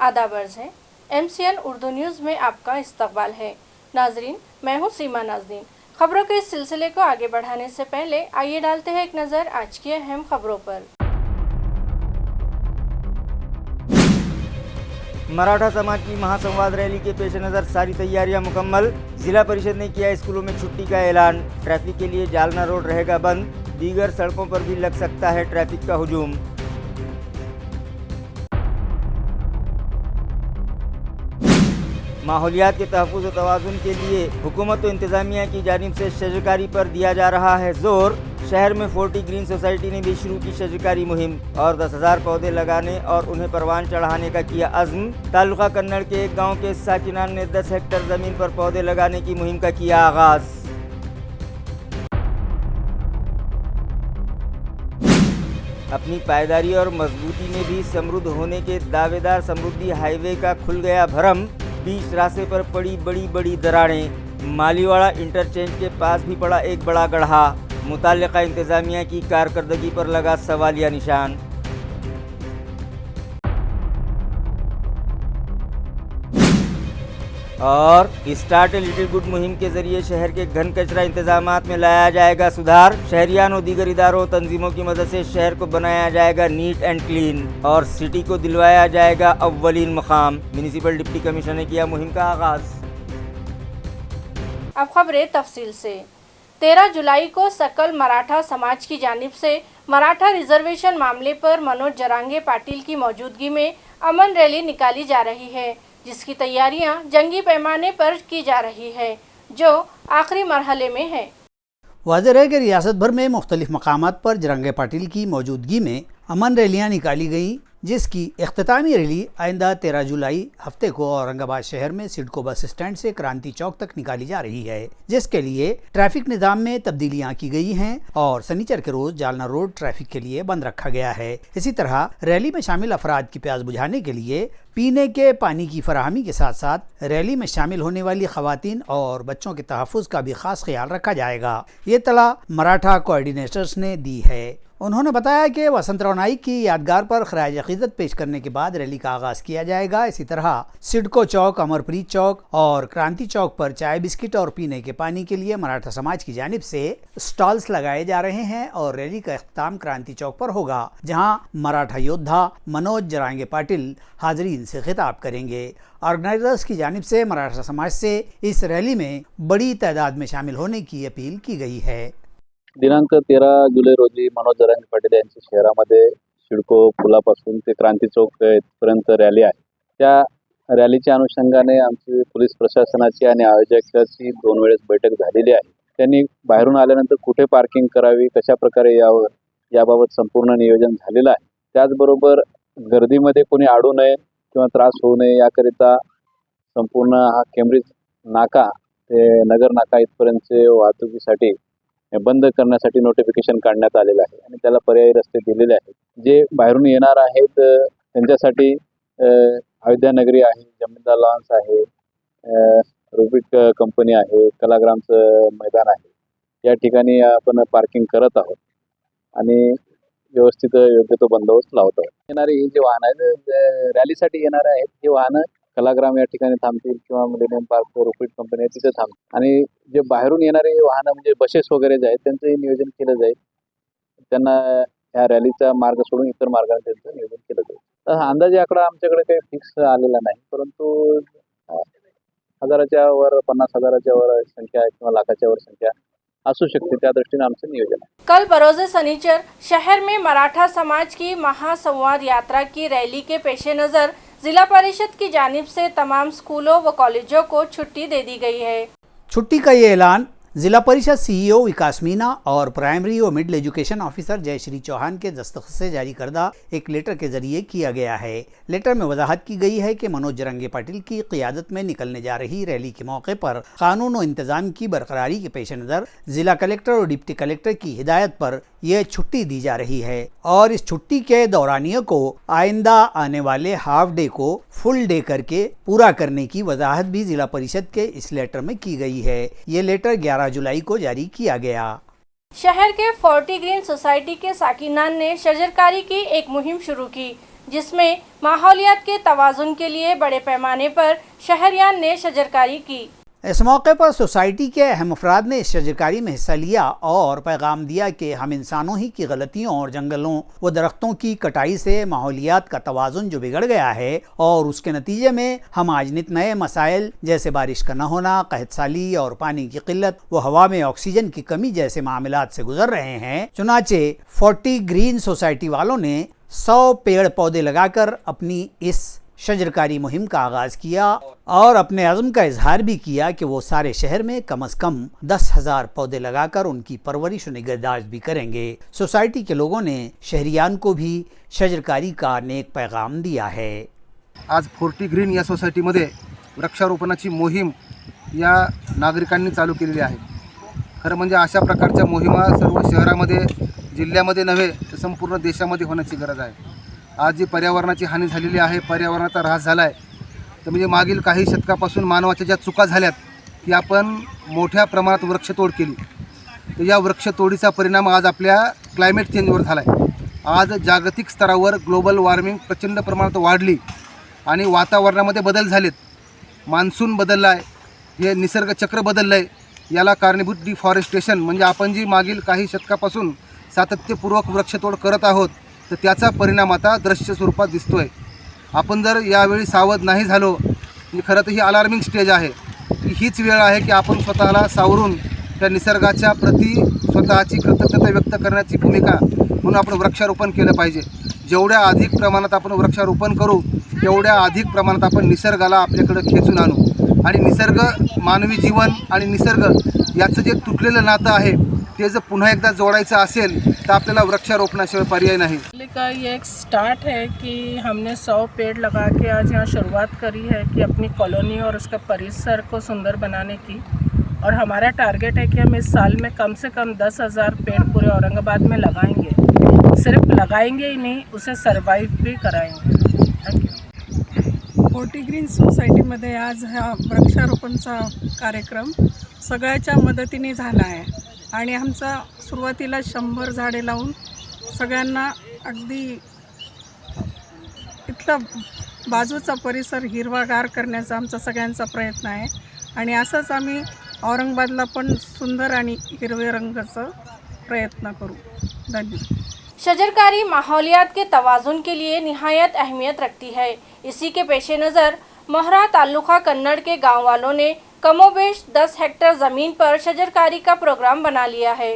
आदाब अर्ज़ है। MCN उर्दू न्यूज़ में आपका इस्तकबाल है। नाजरीन, मैं हूँ सीमा नाज़रीन। खबरों के इस सिलसिले को आगे बढ़ाने से पहले आइए डालते हैं एक नज़र आज की अहम खबरों पर। मराठा समाज की महासंवाद रैली के पेश नज़र सारी तैयारियां मुकम्मल। जिला परिषद ने किया स्कूलों में छुट्टी का ऐलान। ट्रैफिक के लिए जालना रोड रहेगा बंद। दीगर सड़कों पर भी लग सकता है ट्रैफिक का हुजूम। माहौलियात के तहफ़्फ़ुज़ व तवाज़ुन के लिए हुकूमत व इंतज़ामिया की जानिब से शजरकारी पर दिया जा रहा है जोर। शहर में 40 ग्रीन सोसाइटी ने भी शुरू की शजरकारी मुहिम और 10,000 पौधे लगाने और उन्हें परवान चढ़ाने का किया अज़्म। तालुका कन्नड़ के एक गांव के साकिनान ने 10 हेक्टेयर ज़मीन पर पौधे लगाने की मुहिम का किया आगाज़। अपनी पायदारी और मजबूती में भी समृद्ध होने के दावेदार समृद्धि हाईवे का खुल गया भरम। 20 रास्ते पर पड़ी बड़ी दरारें। मालीवाड़ा इंटरचेंज के पास भी पड़ा एक बड़ा गड्ढा। मुताल्लिका इंतज़ामिया की कारकर्दगी पर लगा सवालिया निशान। और स्टार्ट ए लिटिल गुड मुहिम के जरिए शहर के घन कचरा इंतजामात में लाया जाएगा सुधार। शहरियान और दीगर इदारों तंजीमों की मदद से शहर को बनाया जाएगा नीट एंड क्लीन और सिटी को दिलवाया जाएगा अव्वलीन मकाम। म्यूनिसिपल डिप्टी कमिश्नर ने किया मुहिम का आगाज। अब खबरें तफसील से। 13 जुलाई को सकल मराठा समाज की जानिब से मराठा रिजर्वेशन मामले पर मनोज जरांगे पाटिल की मौजूदगी में अमन रैली निकाली जा रही है, जिसकी तैयारियां जंगी पैमाने पर की जा रही है, जो आखिरी मरहले में है। वाज़ेह है कि रियासत भर में मुख्तलिफ मकामात पर जरांगे पाटिल की मौजूदगी में अमन रैलियाँ निकाली गईं, जिसकी इख्तितामी रैली आइंदा 13 जुलाई हफ्ते को औरंगाबाद शहर में सिडको बस स्टैंड से क्रांति चौक तक निकाली जा रही है, जिसके लिए ट्रैफिक निज़ाम में तब्दीलियां की गई हैं और शनिचर के रोज जालना रोड ट्रैफिक के लिए बंद रखा गया है। इसी तरह रैली में शामिल अफराद की प्यास बुझाने के लिए पीने के पानी की फराहमी के साथ साथ रैली में शामिल होने वाली खवातीन और बच्चों के तहफ़्फ़ुज़ का भी खास ख्याल रखा जाएगा। ये तला मराठा कोऑर्डिनेटर्स ने दी है। उन्होंने बताया कि वसंतराव नाइक की यादगार पर खराज अक़ीदत पेश करने के बाद रैली का आगाज़ किया जाएगा। इसी तरह सिडको चौक, अमरप्रीत चौक और क्रांति चौक पर चाय बिस्किट और पीने के पानी के लिए मराठा समाज की जानिब से स्टॉल्स लगाए जा रहे हैं और रैली का इख्तिताम क्रांति चौक पर होगा, जहां मराठा योद्धा मनोज जरांगे पाटिल हाज़रीन से खिताब करेंगे। ऑर्गेनाइजर्स की जानिब से मराठा समाज से इस रैली में बड़ी तादाद में शामिल होने की अपील की गई है। दिनांक 13 जुलै रोजी मनोज जरांगे पाटील यांची शहरामध्ये सिडको पुलापासून ते क्रांती चौक इथपर्यंत रॅली आहे। त्या रॅलीच्या अनुषंगाने आमची पोलीस प्रशासनाची आणि आयोजकाची 2 वेळेस बैठक झालेली आहे। त्यांनी बाहेरून आल्यानंतर कुठे पार्किंग करावी, कशा प्रकारे यावं याबाबत संपूर्ण नियोजन झालेलं आहे। त्याचबरोबर गर्दीमध्ये कोणी अडू नये किंवा त्रास होऊ नये याकरिता संपूर्ण हा केम्ब्रिज नाका ते नगर नाका इथपर्यंतचे वाहतुकीसाठी बंद करण्यासाठी नोटिफिकेशन काढण्यात आलेलं आहे आणि त्याला पर्यायी रस्ते दिलेले आहेत। जे बाहेरून येणार आहेत त्यांच्यासाठी अयोध्या नगरी आहे, जमीनदार लॉन्स आहे, रुबिक कंपनी आहे, कलाग्रामचं मैदान आहे, या ठिकाणी आपण पार्किंग करत आहोत आणि व्यवस्थित योग्य तो बंदोबस्त लावत आहोत। येणारे हे जे वाहन आहेत रॅलीसाठी येणारे आहेत, हे वाहन कलाग्राम या ठिकाणी थांबतील किंवा मिलेनियम पार्क रुपीट कंपनी तिथे थांबतील आणि जे बाहेरून येणारे वाहन म्हणजे बसेस वगैरे जे आहेत त्यांचं नियोजन केलं जाईल। त्यांना या रॅलीचा मार्ग सोडून इतर मार्गाने त्यांचं नियोजन केलं जाईल। तर हा अंदाजे आकडा आमच्याकडे काही फिक्स आलेला नाही, परंतु 1000च्या वर 50,000च्या वर संख्या किंवा लाखाच्या वर संख्या असू शकते, त्या दृष्टीने आमचं नियोजन आहे। कल बरोज़े शनिचर शहर में मराठा समाज की महासंवाद यात्रा की रैली के पेश नज़र जिला परिषद की जानिब से तमाम स्कूलों व कॉलेजों को छुट्टी दे दी गई है। छुट्टी का ये ऐलान जिला परिषद सीईओ विकास मीना और प्राइमरी व middle education officer Jayashree Chauhan के दस्तखत से जारी करदा एक लेटर के जरिए किया गया है। लेटर में वजाहत की गई है कि मनोज जरांगे पाटिल की क़ियादत में निकलने जा रही रैली के मौके पर कानून व इंतजाम की बरकरारी के पेश नज़र जिला कलेक्टर और डिप्टी कलेक्टर की हिदायत पर यह छुट्टी दी जा रही है और इस छुट्टी के दौरानिये को आइंदा आने वाले हाफ डे को फुल डे करके पूरा करने की वजाहत भी जिला परिषद के इस लेटर में की गई है। ये लेटर 11 जुलाई को जारी किया गया। शहर के 40 ग्रीन सोसाइटी के साकिनान ने शजरकारी की एक मुहिम शुरू की, जिसमें माहौलियात के तवाज़ुन के लिए बड़े पैमाने पर शहरियान ने शजरकारी की। इस मौके पर सोसाइटी के अहम अफराद ने इस शजरकारी में हिस्सा लिया और पैगाम दिया कि हम इंसानों ही की गलतियों और जंगलों व दरख्तों की कटाई से माहौलियात का तवाज़ुन जो बिगड़ गया है और उसके नतीजे में हम आज नित नए मसाइल जैसे बारिश का न होना, कहत साली और पानी की किल्लत व हवा में ऑक्सीजन की कमी जैसे मामलात से गुजर रहे हैं। चुनाचे 40 ग्रीन सोसाइटी वालों ने 100 पेड़ पौधे लगाकर अपनी इस शजरकारी मुहिम का आगाज किया और अपने अज़्म का इजहार भी किया कि वो सारे शहर में कम से कम 10,000 पौधे लगाकर उनकी परवरिश और निगहदाश्त भी करेंगे। सोसाइटी के लोगों ने शहरियान को भी शजरकारी का नेक पैगाम दिया है। आज 40 ग्रीन या सोसायटीमध्ये वृक्षारोपणाची मोहीम या नागरिकांनी चालू केलेली आहे। खरं म्हणजे अशा प्रकारच्या मोहिमा सर्व शहरामध्ये, जिल्ह्यामध्ये नव्हे तर संपूर्ण देशामध्ये होण्याची गरज आहे। आज जी पर्यावरणाची हानी झालेली आहे, पर्यावरणाचा ऱ्हास झाला आहे, तर म्हणजे मागील काही शतकापासून मानवाच्या ज्या चुका झाल्यात की आपण मोठ्या प्रमाणात वृक्षतोड केली, तर या वृक्षतोडीचा परिणाम आज आपल्या क्लायमेट चेंजवर झाला आहे। आज जागतिक स्तरावर ग्लोबल वॉर्मिंग प्रचंड प्रमाणात वाढली आणि वातावरणामध्ये बदल झालेत, मान्सून बदलला आहे, हे निसर्गचक्र बदललं आहे। याला कारणीभूत डिफॉरेस्टेशन म्हणजे आपण जी मागील काही शतकापासून सातत्यपूर्वक वृक्षतोड करत आहोत, तर त्याचा परिणाम आता दृश्य स्वरूपात दिसतोय। आपण जर यावेळी सावध नाही झालो, म्हणजे खरं तर ही अलार्मिंग स्टेज आहे, की हीच वेळ आहे की आपण स्वतःला सावरून त्या निसर्गाच्या प्रती स्वतःची कृतज्ञता व्यक्त करण्याची भूमिका म्हणून आपण वृक्षारोपण केलं पाहिजे। जेवढ्या अधिक प्रमाणात आपण वृक्षारोपण करू, तेवढ्या अधिक प्रमाणात आपण निसर्गाला आपल्याकडे खेचून आणू आणि निसर्ग, मानवी जीवन आणि निसर्ग याचं जे तुटलेलं नातं आहे ते जर पुन्हा एकदा जोडायचं असेल तर आपल्याला वृक्षारोपणाशिवाय पर्याय नाही। का ये एक स्टार्ट है कि हमने 100 पेड़ लगा के आज यहाँ शुरुआत करी है कि अपनी कॉलोनी और उसका परिसर को सुंदर बनाने की, और हमारा टारगेट है कि हम इस साल में कम से कम 10,000 पेड़ पूरे औरंगाबाद में लगाएंगे। सिर्फ लगाएंगे ही नहीं, उसे सर्वाइव भी कराएंगे। Thank you. 40 ग्रीन सोसायटीमध्ये आज हा वृक्षारोपणचा कार्यक्रम सगळ्याच्या मदतीने झाला आहे आणि आमचा सुरुवातीला 100 झाडे लावून सगळ्यांना अगदी इथला बाजूचा परिसर हिरवागार करण्याचा आमचा सगळ्यांचा प्रयत्न आहे आणि असंच आम्ही औरंगाबादला पण सुंदर आणि हिरवे रंगाचा प्रयत्न करू। धन्यवाद। शजरकारी माहौलियात के तवाज़ुन के लिए निहायत अहमियत रखती है। इसी के पेश नज़र मोहरा ताल्लुका कन्नड़ के गाँव वालों ने कमोबेश 10 हेक्टेयर ज़मीन पर शजरकारी का प्रोग्राम बना लिया है।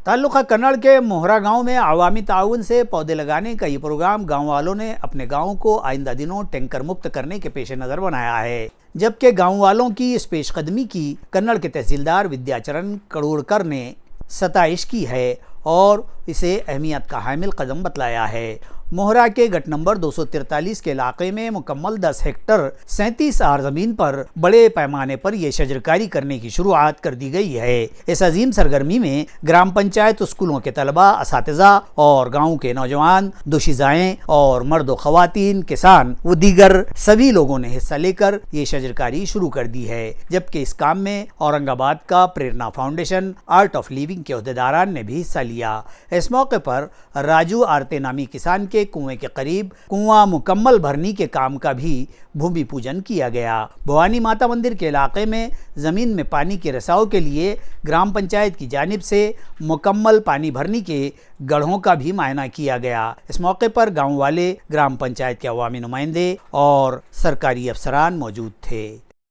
ताल्लुका कन्नड़ के मोहरा गांव में अवामी ताउन से पौधे लगाने का ये प्रोग्राम गांव वालों ने अपने गांव को आइंदा दिनों टैंकर मुक्त करने के पेश नज़र बनाया है। जबकि गांव वालों की इस पेशकदमी की कन्नड़ के तहसीलदार विद्याचरण कड़ोड़कर ने सताइश की है और इसे अहमियत का हामिल कदम बतलाया है। मोहरा के गट नंबर 243 के इलाके में मुकम्मल 10 हेक्टर 37 आर ज़मीन पर बड़े पैमाने पर यह शजरकारी करने की शुरुआत कर दी गई है। इस अजीम सरगर्मी में ग्राम पंचायत, स्कूलों के तलबा, असातिज़ा और गाँव के नौजवान, दोशीज़ाएँ और मर्द ख़वातीन, किसान व दीगर सभी लोगों ने हिस्सा लेकर ये शजरकारी शुरू कर दी है। जबकि इस काम में औरंगाबाद का प्रेरणा फाउंडेशन, आर्ट ऑफ लिविंग के अहदेदारान ने भी हिस्सा लिया। इस मौके पर राजू आरते नामी किसान के कुएं के करीब कुआं मुकम्मल भरने के काम का भी भूमि पूजन किया गया। भवानी माता मंदिर के इलाके में ज़मीन में पानी के रिसाव के लिए ग्राम पंचायत की जानिब से मुकम्मल पानी भरने के गढ़ों का भी मायना किया गया। इस मौके पर गांव वाले, ग्राम पंचायत के अवामी नुमाइंदे और सरकारी अफसरान मौजूद थे।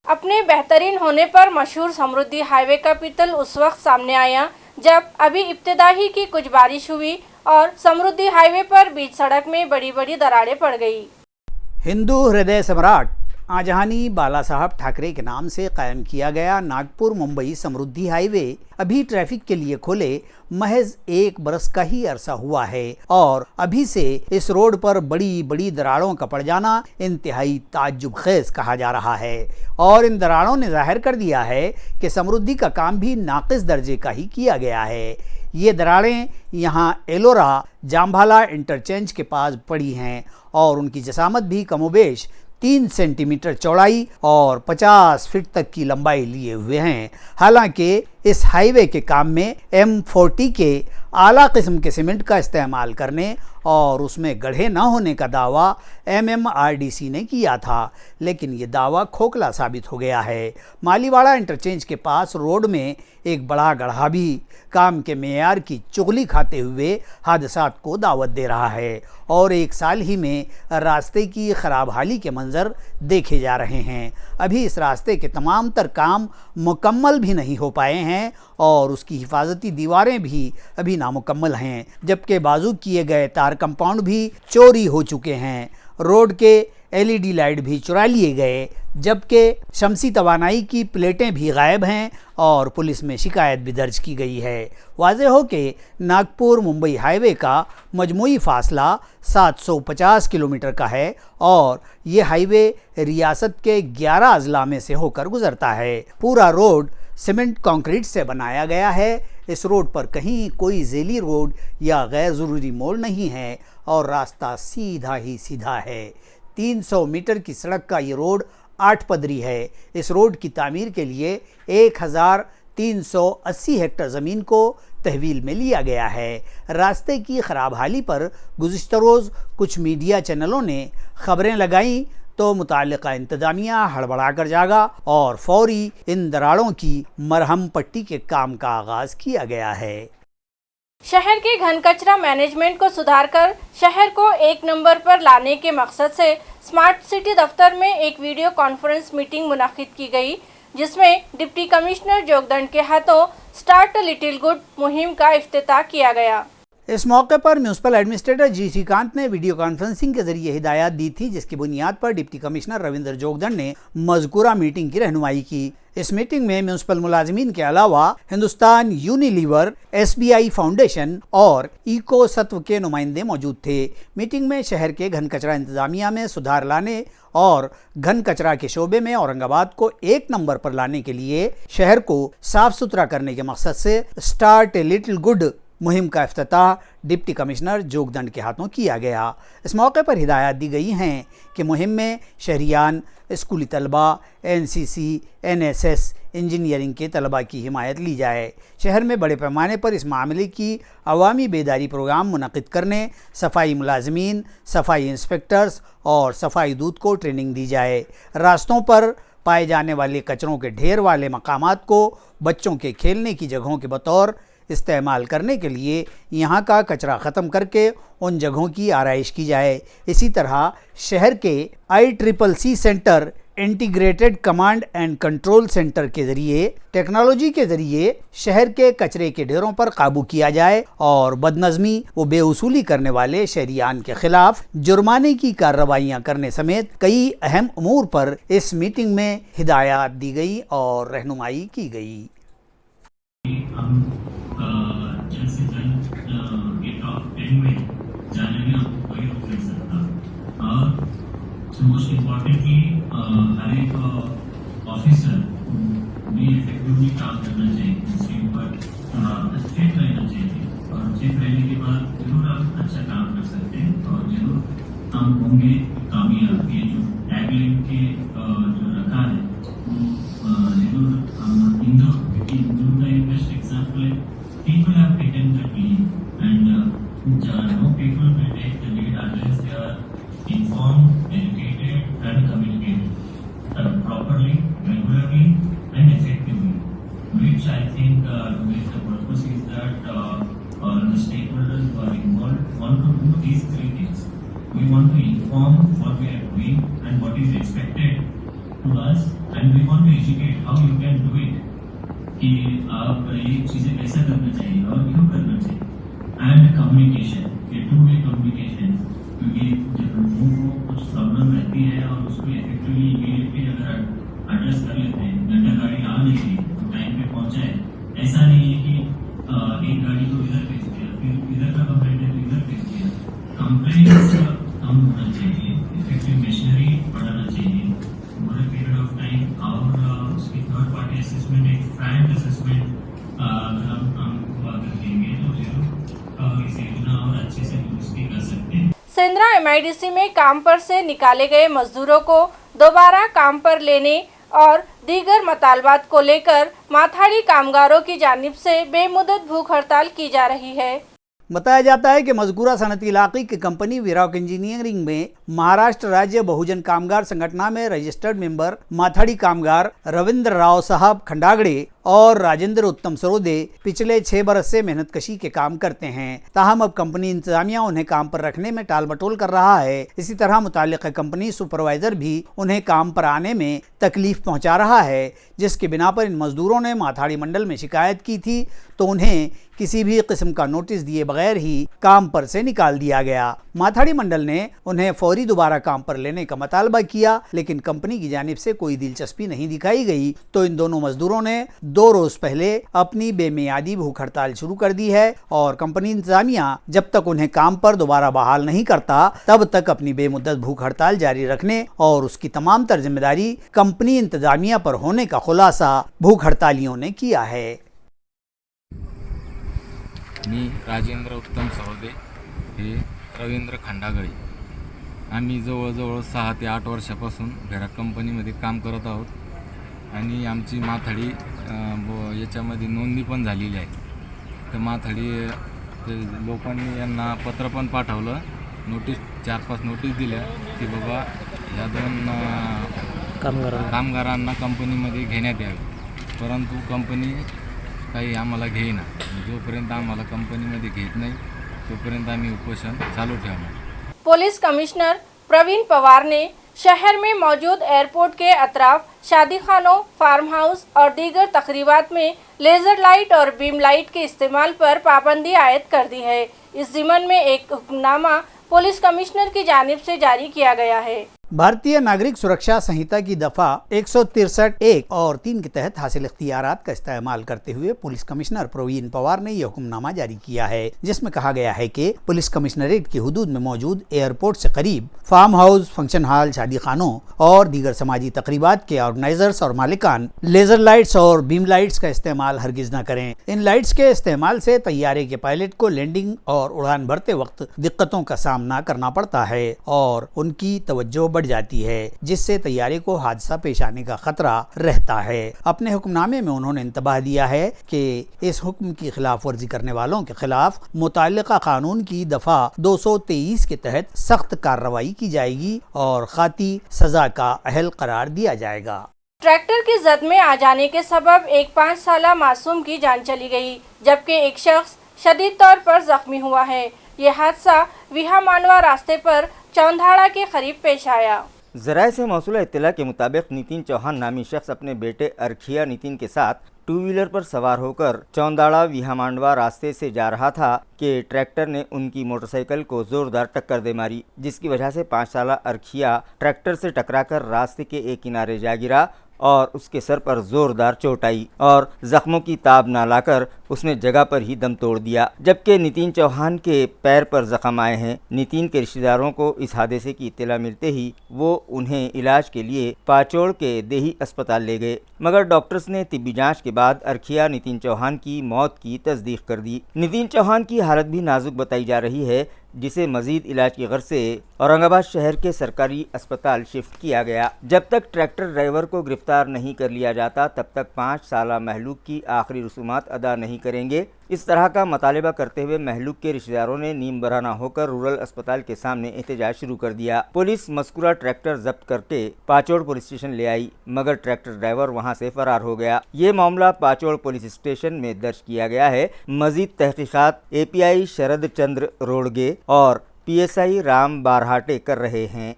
अपने बेहतरीन होने पर मशहूर समृद्धि हाईवे का पितल उस वक्त सामने आया जब अभी इब्तिदाई की कुछ बारिश हुई और समृद्धि हाईवे पर बीच सड़क में बड़ी बड़ी दरारें पड़ गई। हिंदू हृदय सम्राट आजहानी बाला साहब ठाकरे के नाम से कायम किया गया नागपुर मुंबई समृद्धि हाईवे अभी ट्रैफिक के लिए खोले महज 1 बरस का ही अरसा हुआ है और अभी से इस रोड पर बड़ी बड़ी दरारों का पड़ जाना इंतहाई ताज्जुब खेज कहा जा रहा है। और इन दरारों ने जाहिर कर दिया है कि समृद्धि का काम भी नाकिस दर्जे का ही किया गया है। ये दरारें यहाँ एलोरा जाम्भाला इंटरचेंज के पास पड़ी हैं और उनकी जसामत भी कमोबेश 3 सेंटीमीटर चौड़ाई और 50 फीट तक की लंबाई लिए हुए हैं। हालांकि इस हाईवे के काम में M40 के आला किस्म के सीमेंट का इस्तेमाल करने और उसमें गड्ढे न होने का दावा MMRDC ने किया था, लेकिन ये दावा खोखला साबित हो गया है। मालीवाड़ा इंटरचेंज के पास रोड में एक बड़ा गड्ढा भी काम के मेयार की चुगली खाते हुए हादसात को दावत दे रहा है और एक साल ही में रास्ते की खराब हाली के मंजर देखे जा रहे हैं। अभी इस रास्ते के तमाम तर काम मुकम्मल भी नहीं हो पाए हैं और उसकी हिफाजती दीवारें भी अभी नामुकम्मल हैं, जबकि बाजू किए गए तार कंपाउंड भी चोरी हो चुके हैं। रोड के LED लाइट भी चुरा लिए गए, जबकि शमसी तवानाई की प्लेटें भी गायब हैं और पुलिस में शिकायत भी दर्ज की गई है। वाज़ेह हो कि नागपुर मुंबई हाईवे का मजमूई फासला 750 किलोमीटर का है और ये हाईवे रियासत के 11 अजला में से होकर गुजरता है। पूरा रोड सीमेंट कंक्रीट से बनाया गया है। इस रोड पर कहीं कोई ज़ेली रोड या गैर ज़रूरी मोड़ नहीं है और रास्ता सीधा ही सीधा है। 300 मीटर की सड़क का ये रोड 8 पदरी है। इस रोड की तामीर के लिए 1380 हेक्टेयर ज़मीन को तहवील में लिया गया है। रास्ते की खराब हाली पर गुज़िश्ता रोज़ कुछ मीडिया चैनलों ने खबरें लगाईं तो मुताल्लिका इंतज़ामिया हड़बड़ा कर जागा और फौरी इन दरारों की मरहम पट्टी के काम का आगाज़ किया गया है। शहर के घन कचरा मैनेजमेंट को सुधारकर शहर को एक नंबर पर लाने के मकसद से स्मार्ट सिटी दफ्तर में एक वीडियो कॉन्फ्रेंस मीटिंग मुनाकिद की गई, जिसमें डिप्टी कमिश्नर जोगदंड के हाथों स्टार्ट अ लिटिल गुड मुहिम का इफ्तिताह किया गया। इस मौके पर म्यूनसिपल एडमिनिस्ट्रेटर जी श्रीकांत ने वीडियो कॉन्फ्रेंसिंग के जरिए हिदायत दी थी, जिसकी बुनियाद पर डिप्टी कमिश्नर रविंद्र जोगदंड ने मज़कूरा मीटिंग की रहनुमाई की। इस मीटिंग में म्यूनसिपल मुलाजिमीन के अलावा हिंदुस्तान यूनिलीवर, SBI फाउंडेशन और इको सत्व के नुमाइंदे मौजूद थे। मीटिंग में शहर के घन कचरा इंतजामिया में सुधार लाने और घन कचरा के शोबे में औरंगाबाद को एक नंबर पर लाने के लिए शहर को साफ सुथरा करने के मकसद से स्टार्ट ए लिटिल गुड मुहिम का इफ्तिताह डिप्टी कमिश्नर जोगदंड के हाथों किया गया। इस मौके पर हिदायत दी गई हैं कि मुहिम में शहरियान, स्कूली तलबा, NCC, NSS, इंजीनियरिंग के तलबा की हिमायत ली जाए। शहर में बड़े पैमाने पर इस मामले की अवामी बेदारी प्रोग्राम मुनक़िद करने, सफाई मुलाजमीन, सफाई इंस्पेक्टर्स और सफाई दूत को ट्रेनिंग दी जाए। रास्तों पर पाए जाने वाले कचरों के ढेर वाले मकामात को बच्चों के खेलने की जगहों के बतौर इस्तेमाल करने के लिए यहाँ का कचरा ख़त्म करके उन जगहों की आराइश की जाए। इसी तरह शहर के ICCC centre, integrated command and control centre के ज़रिए टेक्नोलॉजी के ज़रिए शहर के कचरे के ढेरों पर काबू किया जाए और बदनज़मी व बेउसूली करने वाले शहरियान के खिलाफ जुर्माने की कार्रवाइयाँ करने समेत कई अहम उमूर पर इस मीटिंग में हिदायत दी गई और रहनुमाई की गई। जल्द से जल्द ये टॉप 10 में जाने में आपको कोई रोक नहीं सकता। और मोस्ट इम्पॉर्टेंटली हर एक ऑफिसर भी इफेक्टिवली काम करना चाहिए, इसके ऊपर स्ट्रेट रहना चाहिए और स्ट्रेट रहने के बाद जरूर आप अच्छा काम कर सकते हैं और जरूर हम होंगे कामयाब। ये जो टैगलाइन के जो रखा है वो जरूर हम इंदौर का बेस्ट एग्जाम्पल है। People have taken the lead and no people will take the lead unless they are informed, educated and communicated properly, regularly and effectively, which I think with the purpose is that all the stakeholders who are involved want to do these three things. We want to inform what we are doing and what is expected to us, and we want to educate how you can do it, कि आप ये चीज़ें कैसा करना चाहिए और क्यों करना चाहिए। एंड कम्युनिकेशन, ये टू वे कम्युनिकेशन, क्योंकि जब लोगों को कुछ प्रॉब्लम रहती है और उसको इफेक्टिवली इमीडिएटली अगर एड्रेस कर लेते हैं, घंटा गाड़ी आ नहीं रही तो टाइम पे पहुंचाए। ऐसा नहीं है कि एक गाड़ी को इधर भेज दिया, फिर इधर का कंप्लेंट है तो इधर भेज दिया। कंप्लेंट्स कम होना चाहिए, इफेक्टिव मशीनरी बढ़ाना चाहिए over a period of time. और उसकी थर्ड पार्टी असेसमेंट, एक फ्रैंक असेसमेंट अगर हम कर देंगे तो जरूर इस योजना और अच्छे से दुरुस्त कर सकते हैं। सेंद्रा MIDC में काम पर से निकाले गए मजदूरों को दोबारा काम पर लेने और दीगर मतालबात को लेकर माथाड़ी कामगारों की जानिब से बेमुदत भूख हड़ताल की जा रही है। बताया जाता है कि मज़कूरा सनती इलाक़े की कंपनी वीराक इंजीनियरिंग में महाराष्ट्र राज्य बहुजन कामगार संगठना में रजिस्टर्ड मेंबर माथाड़ी कामगार रविंद्र राव साहब खंडागड़े और राजेंद्र उत्तम सरोदे पिछले 6 बरस से मेहनत कशी के काम करते हैं। ताहम अब कंपनी इंतजामिया उन्हें काम पर रखने में टाल मटोल कर रहा है। इसी तरह मुताल्लिक़ कंपनी सुपरवाइजर भी उन्हें काम पर आने में तकलीफ पहुंचा रहा है, जिसके बिना पर इन मजदूरों ने माथाड़ी मंडल में शिकायत की थी तो उन्हें किसी भी किस्म का नोटिस दिए बगैर ही काम पर से निकाल दिया गया। माथाड़ी मंडल ने उन्हें फौरी दोबारा काम पर लेने का मुतालबा किया, लेकिन कंपनी की जानिब से कोई दिलचस्पी नहीं दिखाई गई तो इन दोनों मजदूरों ने 2 रोज पहले अपनी बेमियादी भूख हड़ताल शुरू कर दी है और कंपनी इंतजामिया जब तक उन्हें काम पर दोबारा बहाल नहीं करता तब तक अपनी बेमुद्दत भूख हड़ताल जारी रखने और उसकी तमाम तर जिम्मेदारी कंपनी इंतजामिया पर होने का खुलासा भूख हड़तालियों ने किया है। मी राजेंद्र उत्तम सरोदे हे रवींद्र खंडागळे आम्ही जवळजवळ 6 ते 8 वर्षापासून वीराक कंपनीमध्ये काम करत आहोत आणि आमची माथाडी याच्यामध्ये नोंदणी पण झालेली आहे। तर माथाडी लोकांनी यांना पत्र पण पाठवलं, नोटीस 4-5 नोटीस दिल्या की बाबा या 2 कामगारांना कंपनीमध्ये घेण्यात यावे, परंतु कंपनी काही आम्हाला घेईना। जोपर्यंत आम्हाला कंपनीमध्ये घेत नाही तोपर्यंत आम्ही उपोषण चालू ठेवणार। पुलिस कमिश्नर प्रवीण पवार ने शहर में मौजूद एयरपोर्ट के अतराफ शादी खानों, फार्म हाउस और दीगर तकरीबात में लेजर लाइट और बीम लाइट के इस्तेमाल पर पाबंदी आयद कर दी है। इस ज़िमन में एक हुक्मनामा पुलिस कमिश्नर की जानिब से जारी किया गया है। भारतीय नागरिक सुरक्षा संहिता की दफा 163(1) और 3 के तहत हासिल इख्तियारात का इस्तेमाल करते हुए पुलिस कमिश्नर प्रवीण पवार ने यह हुक्मनामा जारी किया है, जिसमें कहा गया है कि पुलिस कमिश्नरेट की हुदूद में मौजूद एयरपोर्ट से करीब फार्म हाउस, फंक्शन हॉल, शादी खानों और दीगर समाजी तकरीबात के ऑर्गेनाइजर्स और मालिकान लेजर लाइट्स और बीम लाइट्स का इस्तेमाल हरगिज न करें। इन लाइट्स के इस्तेमाल से तैयारे के पायलट को लैंडिंग और उड़ान भरते वक्त दिक्कतों का सामना करना पड़ता है और उनकी तवज्जो बढ़ जाती है, जिससे तैयारे को हादसा पेश आने का खतरा रहता है। अपने हुक्मनामे में उन्होंने इंतबाह दिया है कि इस हुक्म की खिलाफ वर्जी करने वालों के खिलाफ मुताल्लिका कानून की दफा 223 के तहत सख्त कार्रवाई की जाएगी और खाती सजा का अहल करार दिया जाएगा। ट्रैक्टर की जद में आ जाने के सबब एक 5 साला मासूम की जान चली गई, जबकि एक शख्स शदीद तौर पर जख्मी हुआ है। यह हादसा विहा मांडवा रास्ते पर चौंधाड़ा के करीब पेश आया। ज़राए से मौसूला इत्तला के मुताबिक नितिन चौहान नामी शख्स अपने बेटे अरखिया नितिन के साथ 2 व्हीलर पर सवार होकर चौंदाड़ा विहा मांडवा रास्ते से जा रहा था कि ट्रैक्टर ने उनकी मोटरसाइकिल को जोरदार टक्कर दे मारी, जिसकी वजह से 5 साला अरखिया ट्रैक्टर से टकराकर रास्ते के एक किनारे जा गिरा और उसके सर पर जोरदार चोट आई और जख्मों की ताब ना लाकर उसने जगह पर ही दम तोड़ दिया, जबकि नितिन चौहान के पैर पर जख्म आए हैं। नितिन के रिश्तेदारों को इस हादसे की इत्तला मिलते ही वो उन्हें इलाज के लिए पाचोड़ के देही अस्पताल ले गए, मगर डॉक्टर्स ने तिब्बी जांच के बाद अरखिया नितिन चौहान की मौत की तस्दीक कर दी। नितिन चौहान की हालत भी नाजुक बताई जा रही है, जिसे मजीद इलाज की गर्ज से औरंगाबाद शहर के सरकारी अस्पताल शिफ्ट किया गया। जब तक ट्रैक्टर ड्राइवर को गिरफ्तार नहीं कर लिया जाता तब तक 5 साला महलूक की आखिरी रसूमात अदा नहीं करेंगे। इस तरह का मुतालिबा करते हुए महलूक के रिश्तेदारों ने नीम बरहना होकर रूरल अस्पताल के सामने एहतजाज शुरू कर दिया। पुलिस मस्कुरा ट्रैक्टर जब्त करके पाचोड़ पुलिस स्टेशन ले आई, मगर ट्रैक्टर ड्राइवर वहां से फरार हो गया। ये मामला पाचोड़ पुलिस स्टेशन में दर्ज किया गया है। मजीद तहकीकात API शरद चंद्र रोडगे और PSI राम बारहाटे कर रहे हैं।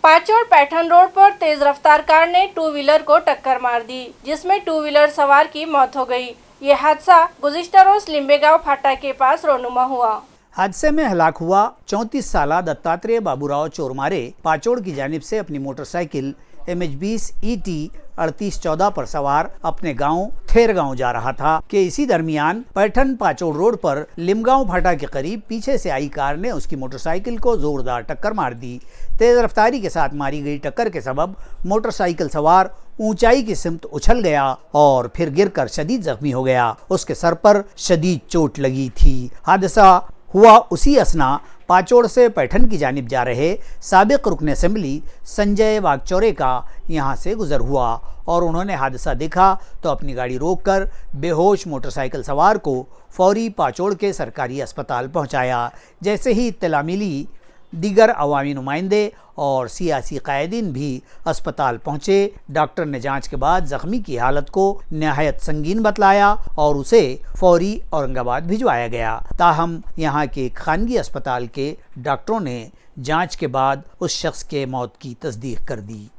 पाचोड़ पैठन रोड पर तेज रफ्तार कार ने 2 व्हीलर को टक्कर मार दी, जिसमें 2 व्हीलर सवार की मौत हो गई। यह हादसा गुज़िश्ता रोज लिम्बेगांव फाटा के पास रोनुमा हुआ। हादसे में हलाक हुआ 34 साला दत्तात्रेय बाबूराव चोरमारे पाचोड़ की जानिब से अपनी मोटरसाइकिल MH20 ET 3814 पर सवार अपने गांव थेरगांव जा रहा था कि इसी दरमियान पैठन पाचोड़ रोड पर लिमगांव फाटा के करीब पीछे से आई कार ने उसकी मोटरसाइकिल को जोरदार टक्कर मार दी। तेज रफ्तारी के साथ मारी गई टक्कर के सबब मोटरसाइकिल सवार ऊंचाई की सिमत उछल गया और फिर गिरकर शदीद जख्मी हो गया। उसके सर पर शदीद चोट लगी थी। हादसा हुआ उसी असना पाचोड़ से पैठन की जानिब जा रहे साबिक रुकन असेंबली संजय वागचौरे का यहां से गुजर हुआ और उन्होंने हादसा देखा तो अपनी गाड़ी रोककर बेहोश मोटरसाइकिल सवार को फौरी पाचोड़ के सरकारी अस्पताल पहुंचाया। जैसे ही इत्तला मिली, दीगर अवामी नुमाइंदे और सियासी कायदीन भी अस्पताल पहुंचे। डॉक्टर ने जांच के बाद जख्मी की हालत को नहायत संगीन बतलाया और उसे फौरी औरंगाबाद भिजवाया गया। ताहम यहां के खानगी अस्पताल के डॉक्टरों ने जांच के बाद उस शख्स के मौत की तस्दीक कर दी।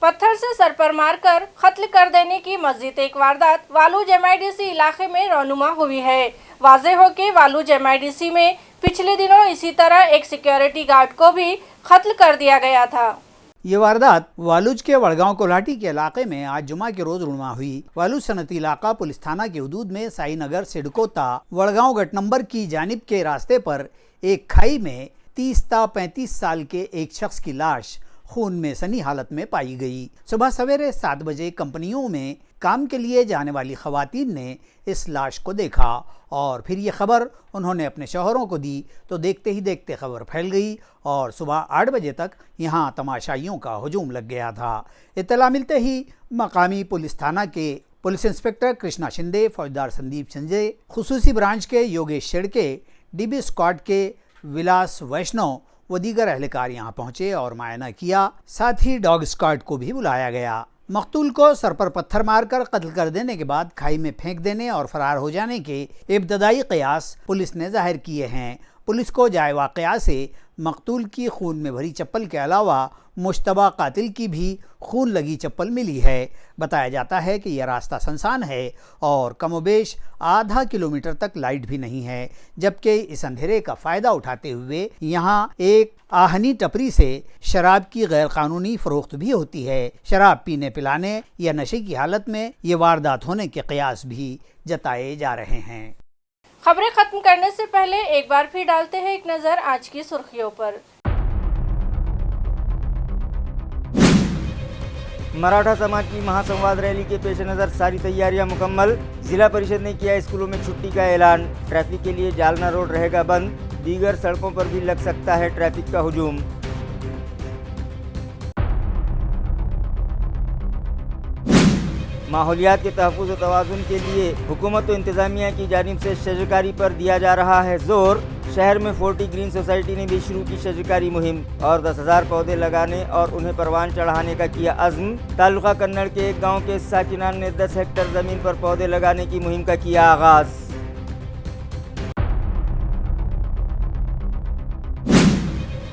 पत्थर से सर पर मारकर कत्ल कर देने की मस्जिद एक वारदात वालूज MIDC इलाके में रौनुमा हुई है। वाज़ेह हो कि वालूज MIDC में पिछले दिनों इसी तरह एक सिक्योरिटी गार्ड को भी कत्ल कर दिया गया था। ये वारदात वालूज के वड़गांव कोल्हाटी के इलाके में आज जुमा के रोज रुमा हुई। वालूज सनती इलाका पुलिस थाना के हदूद में साई नगर सिडकोता वड़गांव गट नंबर की जानिब के रास्ते पर एक खाई में 30 ता 35 साल के एक शख्स की लाश खून में सनी हालत में पाई गई। सुबह सवेरे 7 बजे कंपनियों में काम के लिए जाने वाली खवातीन ने इस लाश को देखा और फिर ये खबर उन्होंने अपने शौहरों को दी तो देखते ही देखते खबर फैल गई और सुबह 8 बजे तक यहाँ तमाशाइयों का हुजूम लग गया था। इत्तला मिलते ही मकामी पुलिस थाना के पुलिस इंस्पेक्टर कृष्णा शिंदे, फौजदार संदीप संजय, खुसूसी ब्रांच के योगेश शेड़के, DB स्क्वाड के विलास वैष्णव वो दीगर अहलकार यहाँ पहुंचे और मायना किया। साथ ही डॉग स्क्वाड को भी बुलाया गया। मकतूल को सर पर पत्थर मारकर कत्ल कर देने के बाद खाई में फेंक देने और फरार हो जाने के इब्तदाई कयास पुलिस ने जाहिर किए हैं। पुलिस को जाए वाक़या से मकतूल की खून में भरी चप्पल के अलावा मुश्तबा कातिल की भी खून लगी चप्पल मिली है। बताया जाता है कि यह रास्ता सुनसान है और कमोबेश आधा किलोमीटर तक लाइट भी नहीं है, जबकि इस अंधेरे का फ़ायदा उठाते हुए यहाँ एक आहनी टपरी से शराब की गैर कानूनी फ़रोख्त भी होती है। शराब पीने पिलाने या नशे की हालत में ये वारदात होने के कयास भी जताए जा रहे हैं। खबरें खत्म करने से पहले एक बार फिर डालते हैं एक नज़र आज की सुर्खियों पर। मराठा समाज की महासंवाद रैली के पेश नज़र सारी तैयारियां मुकम्मल। जिला परिषद ने किया स्कूलों में छुट्टी का ऐलान। ट्रैफिक के लिए जालना रोड रहेगा बंद। दीगर सड़कों पर भी लग सकता है ट्रैफिक का हुजूम। माहौलियात के तहफ़्फ़ुज़ व तवाज़ुन के लिए हुकूमत व इंतज़ामिया की जानिब से शजरकारी पर दिया जा रहा है जोर। शहर में 40 ग्रीन सोसाइटी ने भी शुरू की शजरकारी मुहिम और 10,000 पौधे लगाने और उन्हें परवान चढ़ाने का किया अज़्म। तालुका कन्नड़ के एक गांव के साकिनान ने 10 हेक्टेयर ज़मीन पर पौधे लगाने की मुहिम का किया आगाज़।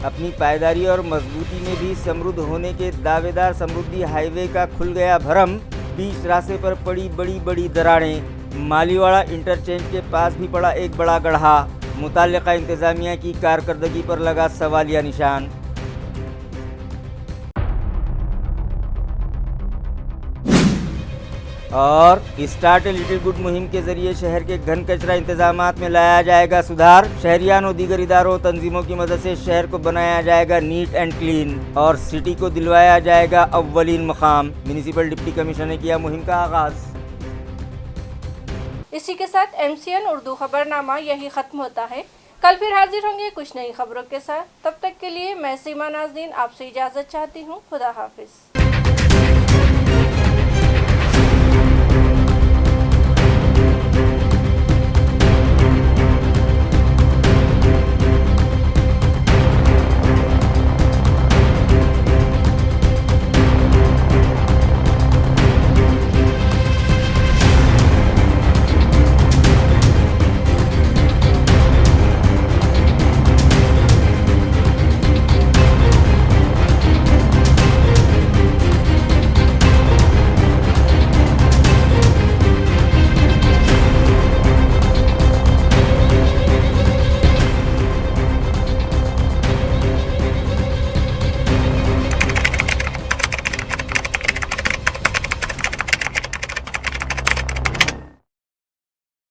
अपनी पायदारी और मजबूती में भी समृद्ध होने के दावेदार समृद्धि हाईवे का खुल गया भरम। बीच रास्ते पर पड़ी बड़ी दरारें। मालीवाड़ा इंटरचेंज के पास भी पड़ा एक बड़ा गड्ढा। मुताल्लिका इंतज़ामिया की कारकर्दगी पर लगा सवालिया निशान। और स्टार्ट ए लिटिल गुड मुहिम के जरिए शहर के घन कचरा इंतजामात में लाया जाएगा सुधार। शहरियान और दीगर इदारों तंजीमों की मदद से शहर को बनाया जाएगा नीट एंड क्लीन और सिटी को दिलवाया जाएगा अव्वलीन मकाम। म्यूनिसिपल डिप्टी कमिश्नर ने किया मुहिम का आगाज। इसी के साथ MCN उर्दू खबरनामा यही खत्म होता है। कल फिर हाजिर होंगे कुछ नई खबरों के साथ। तब तक के लिए मैं सीमा नाज़रीन आपसे इजाज़त चाहती हूँ। खुदा हाफिज।